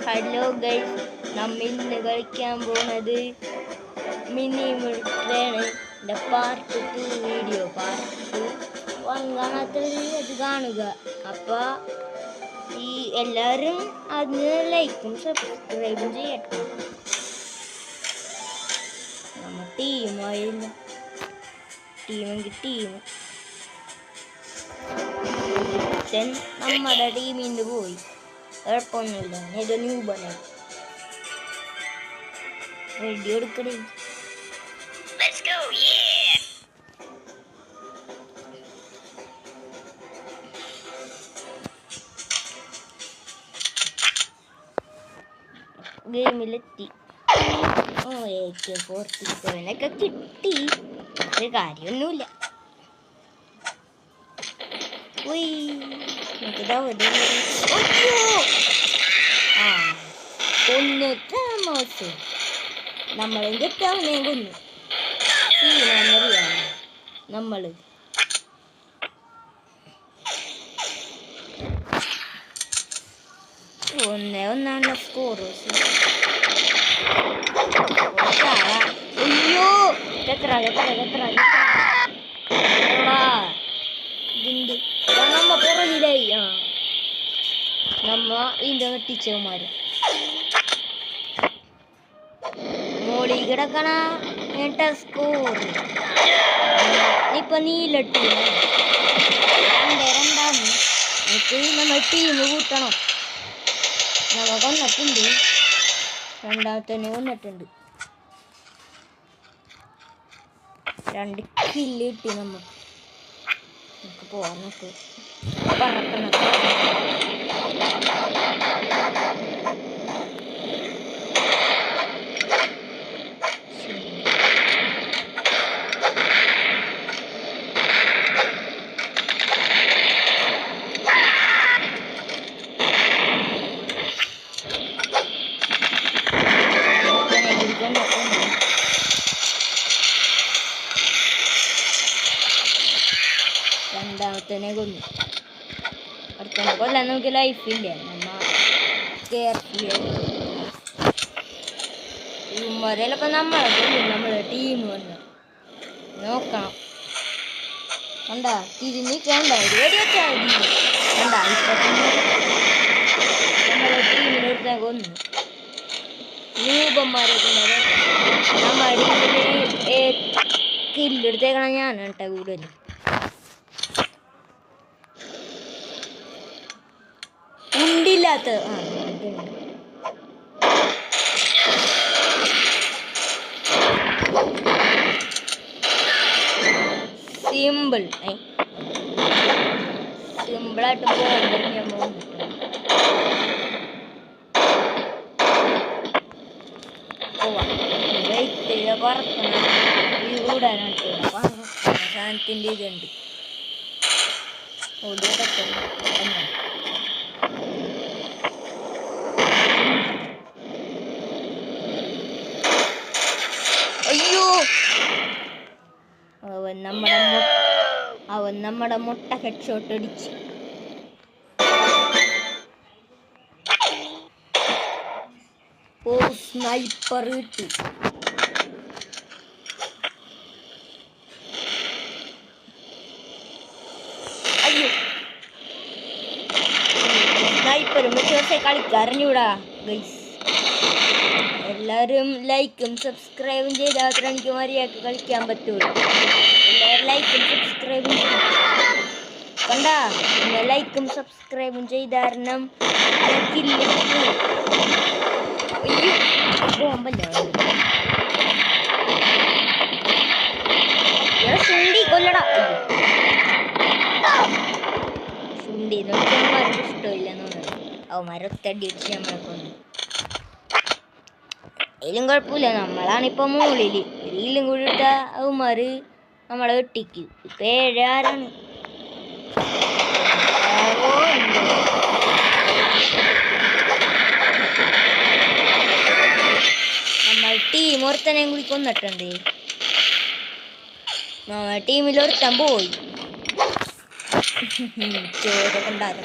Hello guys, നമ്മൾ ഇന്ന് കളിക്കാൻ പോകുന്നത് മിനി മിലിറ്ററിയുടെ പാർട്ട് 2 വീഡിയോ. പാർട്ട് 1 കാണാത്തവർ അത് കാണുക. അപ്പോൾ ഈ എല്ലാവരും അതിന് ലൈക്കും സബ്സ്ക്രൈബും ചെയ്യട്ടെ. നമ്മൾ ടീമായിരുന്നു, ടീം നമ്മുടെ ടീമിൽ നിന്ന് പോയി. കുഴപ്പമൊന്നുമില്ല, ഇത് ന്യൂബനെ റെഡി എടുക്കണേ. ഗെയിമിലെത്തി. AK-47 ഒക്കെ കിട്ടി, ഒരു കാര്യമൊന്നുമില്ല. നമ്മളും കിട്ടാവുന്നേ കൊന്നു സീനാന്നറിയാമോ നമ്മള്. ഒന്നാണ് സ്കോർ. അയ്യോ എത്ര നമ്മ പുറകിലായി. നമ്മ ഇതിന്റെ ടീച്ചർമാര് മോളി കിടക്കണ സ്കോർ. ഇപ്പൊ നീലട്ടി രണ്ടാണ്. എനിക്ക് നമ്മൾ ടീം കൂട്ടണം. നമ്മ കൊന്നിട്ടുണ്ട്, രണ്ടാമത്തന്നെ കൊന്നിട്ടുണ്ട്. 2 കില്ല് കിട്ടി. നമുക്ക് പോവാൻ നോക്ക്. പറക്കണം രണ്ടാമത്തനെ കൊന്നു. അടുത്ത കൊല്ലാൻ നമുക്ക് ലൈഫില്ല. ഇവന്മാരെല്ലാം നമ്മളെ കൊല്ലും. നമ്മളെ ടീം വന്ന് നോക്കണം. കണ്ടാ തിരിഞ്ഞിക്കണ്ട ഒരു വെടി വെച്ചാൽ മതി. കണ്ടാ ഇപ്പൊ നമ്മളെ ടീമിനൊരുത്തൻ കൊന്നു. രൂപന്മാരെ കൊണ്ടത് നമ്മുടെ കില്ലെടുത്തേക്കണം ഞാൻ കേട്ടാ കൂടുതൽ. ഉണ്ടില്ലാത്ത സിമ്പിളായിട്ട് ഞാൻ പറക്കണം. ഈ കൂടാനായിട്ട് സാധനത്തിൻ്റെ ഇതുണ്ട്. അയ്യോ അവൻ നമ്മുടെ മുട്ട ഹെഡ്ഷോട്ട് അടിച്ച്. സ്നൈപ്പർ കിട്ടി. അയ്യോ സ്നൈപ്പറും വെച്ച് കളിക്കാറിഞ്ഞൂടാ ഗൈസ്. എല്ലാവരും ലൈക്കും സബ്സ്ക്രൈബും ചെയ്താൽ മാത്രമേ എനിക്ക് മര്യാദക്ക് കളിക്കാൻ പറ്റുള്ളൂ. എല്ലാവരും ലൈക്കും സബ്സ്ക്രൈബും കണ്ടാ. നിങ്ങൾ ലൈക്കും സബ്സ്ക്രൈബും ചെയ്ത കാരണം ശുണ്ടി കൊല്ലടാ. ശുണ്ടി അവന്മാർക്ക് ഇഷ്ടമില്ലെന്ന് തോന്നുന്നു. അവന്മാരൊത്തടി അടിച്ച് നമ്മളെ കൊന്നു. അതിലും കുഴപ്പമില്ല, നമ്മളാണിപ്പോ മുകളില്. ഒരു കില്ലും കൂടി ഇട്ടാ അവന്മാര് നമ്മളെ വെട്ടിക്ക്. ഇപ്പൊ 7 ആരാണ്. നമ്മൾ ടീം ഒരുത്തനെയും കൂടി കൊന്നിട്ടുണ്ട്. നമ്മളെ ടീമിൽ ഒരുത്തൻ പോയി. ചോര കൊണ്ടാകും.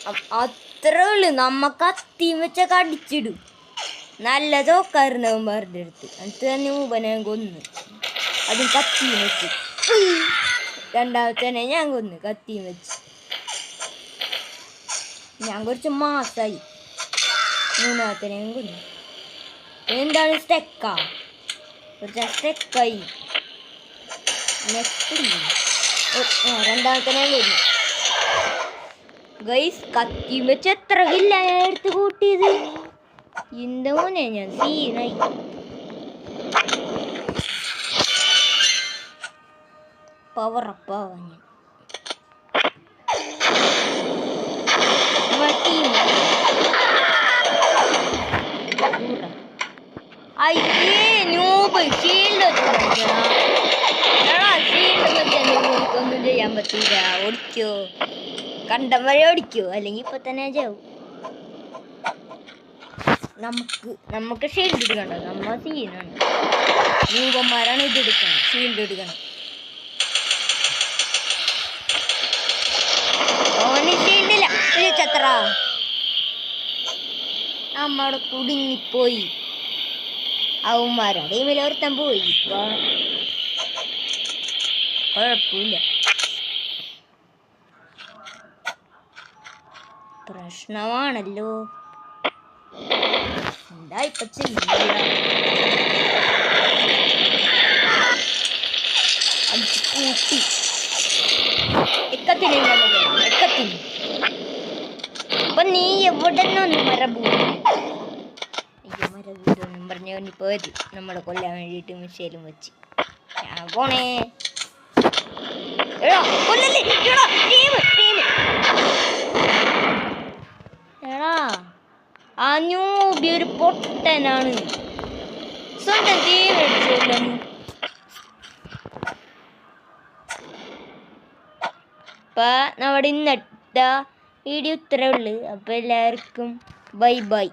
അത്രേ ഉള്ളു. നമ്മ കത്തിയും വെച്ചൊക്കെ അടിച്ചിടും. നല്ല ചോക്കാരനവൻ പറഞ്ഞ അടുത്ത്. എന്നിട്ട് തന്നെ മൂപ്പനെ കൊന്ന്. അതും കത്തിയും വെച്ച്. രണ്ടാമത്തേനെ ഞാൻ കൊന്ന് കത്തിയും വെച്ച്. ഞാൻ കുറച്ച് മാസായി. മൂന്നാമത്തേനെയും കൊന്നു. എന്താണ് സ്റ്റെക്കാ? കുറച്ച് സ്റ്റെക്കായി. രണ്ടാമത്തേനെ കൊന്നു. ഗൈസ്, കത്തിയും വെച്ച് എത്ര കില്ല ഞാൻ എടുത്ത് കൂട്ടിയത്. എന്താ മോനെ, ഞാൻ സീനായി. പവറപ്പാവാ ഞാൻ. അയ്യേ നൂബ്, ഷീൽഡ് ഒന്നും ചെയ്യാൻ പറ്റൂല. ഓടിക്കോ, കണ്ടം വരെ ഓടിക്കോ, അല്ലെങ്കിൽ ഇപ്പൊ തന്നെ ചാവും. നമുക്ക് ഷീൽഡ് എടുക്കണ്ട. നമ്മ സീനാണ്. രൂപന്മാരാണ് ഇത് എടുക്കണം. ഷീൽഡ് എടുക്കണം. ഓന് ഷീൽഡില്ല. ചത്ര നമ്മടെ കുടുങ്ങിപ്പോയി. അവന്മാരാ ടീമിൽ ഒരുത്തൻ പോയി. ഇപ്പൊ കുഴപ്പമില്ല. പ്രശ്നമാണല്ലോ. എന്താ ഇപ്പൊ ചെയ്യ? കൂട്ടി എക്കത്തിന് അപ്പൊ നീ എവിടെ നിന്നൊന്നും മരഭൂമി പറഞ്ഞിപ്പോ വരും നമ്മളെ കൊല്ലാൻ വേണ്ടിയിട്ട് മിഷേലും വെച്ച്. ഞാൻ പോണേ. എടാ, ആ ന്യൂബി ഒരു പൊട്ടനാണ്. സ്വന്തം ടീം അടിച്ചല്ലോ. അപ്പൊ നമ്മുടെ ഇന്നത്തെ വീഡിയോ ഇത്രേ ഉള്ളു. അപ്പൊ എല്ലാവർക്കും ബൈ ബൈ.